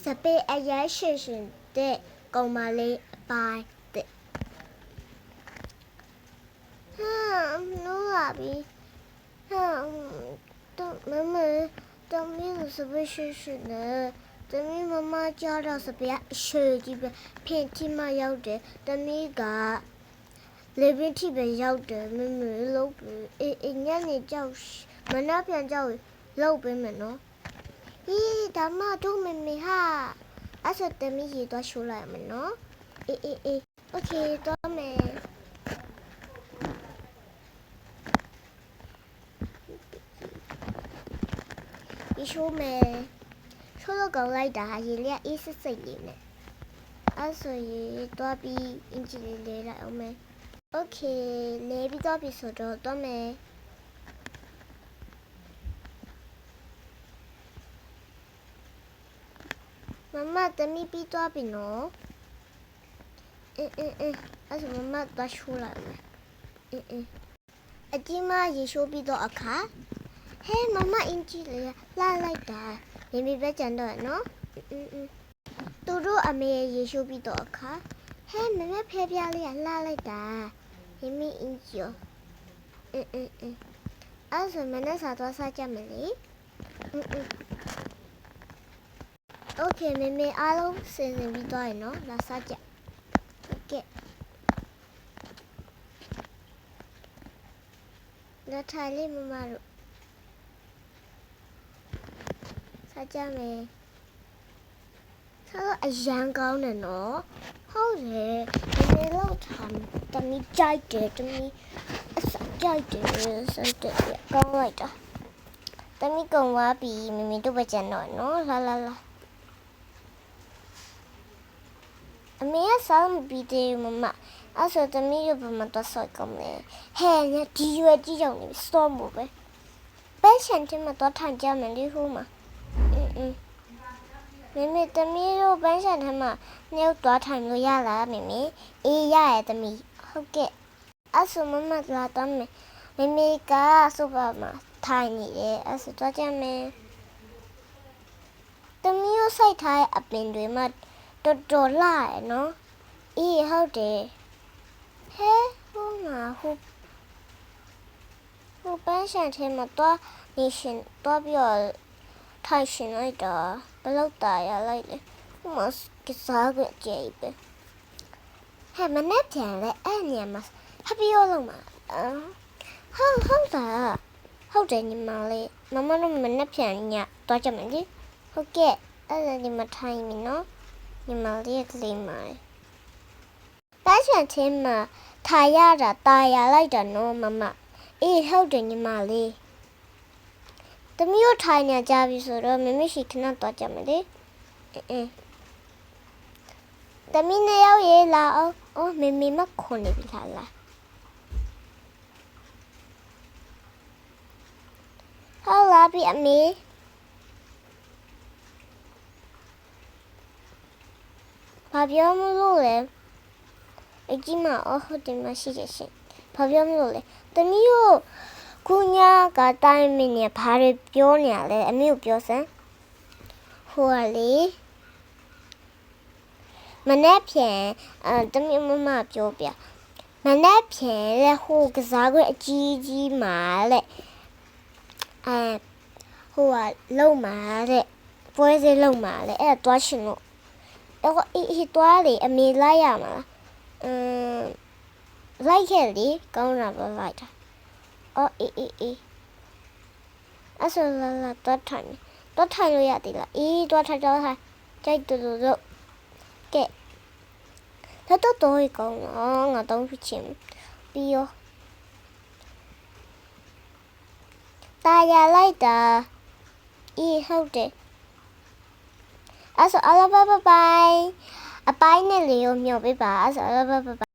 စပယ်အရရှိရှင်တဲ့ကောင်မလေးအပိုင်းတဲ့နိုးလာပြီမမတမီးစပယ်ရှိရှင်နဲ့တမီးမမကြားတော့စပယ်အရှိကြီးပဲဖင်တီမရောက်တယ်တမီးကလေပင်ထိပဲရောက်တယ်မမလို့အေးညနေကြောက်မနှက်ပြန်ကြောက်လောက်ပေးမယ်နော်ဒါမှတို့မေမေဟာအဲ့ဆိုတမီးရေတော့ရှိုးလိုက်မယ်နော်အေးโอเคတော့မယ်ဒီရှိုးမယ်ချိုးတော့ကောင်းလိုက်တာရေလေးအေးစစ်စစ်လေးနဲ့အဲ့ဆိုရေတော့ပြီးအင်ဂျင်လေးလေးလိုက်အောင်မယ်โอเคလေပြီးတော့ပြီဆိုတော့မယ်မမတမီးပြီးတော့ပြီနော်အဲ့ဆိုမမတော့ရှိုးလိုက်မယ်အကြီးမရေရှိုးပြီးတော့အခါဟဲမမအင်ဂျီလေးလာလိုက်တာမိမိပဲကြံတော့နော်သူတို့အမေရေရှိုးပြီးတော့အခါဟဲမမဖဲပြားလေးလာလိုက်တာမိမိအင်ဂျီရောအဲ့ဆိုမနေ့စားတော့စားကြမယ်လေโอเคမေမေအားလုံးစင်ပြီးသွားရင်နော်လာစားကြဟုတ်ကဲ့ဒါထိုင်လေးမမတို့စားကြမယ်စားအရန်ကောင်းတယ်နော်ဟုတ်တယ်မေမေလောက်ထားတမီးကြိုက်တယ်တမီးအစားကြိုက်တယ်ဆိုတော့ကောင်းလိုက်တာတမီးကုန်သွားပြီမေမေတို့ပဲကြံတော့နော်လာအမေကစားမပြီးသေးဘူးမမအဲ့ဆိုသမီးတို့ဘာမှတော့ဆော့ကောင်းလဲဟဲ့ညဒီရွယ်ကြီးကြောင်နေစော့မှုပဲပဲချန်တင်မတော့ထိုင်ကြမယ်လေဟိုမှာမေသမီးတို့ပဲချန်ထမှာနှုတ်တော့ထိုင်လို့ရလားမေအေးရရဲ့သမီးဟုတ်ကဲ့အဲ့ဆိုမမလာတော့မယ်မေကဆိုပါမှာထိုင်နေတယ်အဲ့ဆိုတော့ကြမယ်သမီးတို့စိုက်ထားတဲ့အပင်တွေမှာတော်လာရနော်အေးဟုတ်တယ်ဟဲဟိုမှာဟိုပန်းရှန်ထဲမှာတော့နေရှင်တော့ပြီးတော့ထိုင်ရှင်လိုက်တာဘယ်လောက်တာရလိုက်လဲဟိုမှာကစားကြကြည့်ပဲဟဲမနဲ့ပြန်လဲအဲ့ညမှာဟပ်ပြီးရောလုံးမှာဟုတ်တာဟုတ်တယ်ညီမလေးမမတို့မနဲ့ပြန်ညတော့ကြမယ်လေဟုတ်ကဲ့အဲ့ဒါဒီမှာထိုင်ပြီနော်ညီမလေးကလေးမလေးပန်းချန်ချင်းမှာထားရတာတာရလိုက်တာနော်မမအေးဟုတ်တယ်ညီမလေးတမီးတို့ထိုင်နေကြပြီဆိုတော့မမရှိခဏတော့ကြမယ်လေတမီးနဲ့ရောက်ရေးလာအောင်မမခွန်နေပြီလားဟုတ်လားပြီအမေဘာပြောမလို့လဲအကြီးမဟုတ်တယ်မရှိရရှင်ဘာပြောမလို့လဲတမီးတို့ခုညာကတိုင်းမင်းနဲ့ဘာတွေပြောနေရလဲအမေကိုပြောစမ်းဟိုလေမနေ့ဖြန်တမီးမပြောပြမနေ့ဖြန်လဲဟိုကစားခွင့်အကြီးမှာလဲဟိုကလုံမှာတဲ့ပွဲစည်းလုံမှာလဲအဲ့တော့တွားရှင်လို့တော့အေးတွားလေအမေလိုက်ရမှာလိုက်ခဲ့လေကောင်းတာပဲလိုက်တာအေးအဲ့ဆိုလာတော့ထိုင်လို့ရသေးလားအေးတော့ထိုင်ကြိုက်တူကဲတော့ကောင်းငါတော့ဖြစ်ချင်ပြီးရောတာရလိုက်တာအေးဟုတ်တယ်အဲ့ဆိုအလဘဘဘိုင်အပိုင်းနဲ့လေကိုမြှော်ပေးပါအဲ့ဆိုအလဘဘ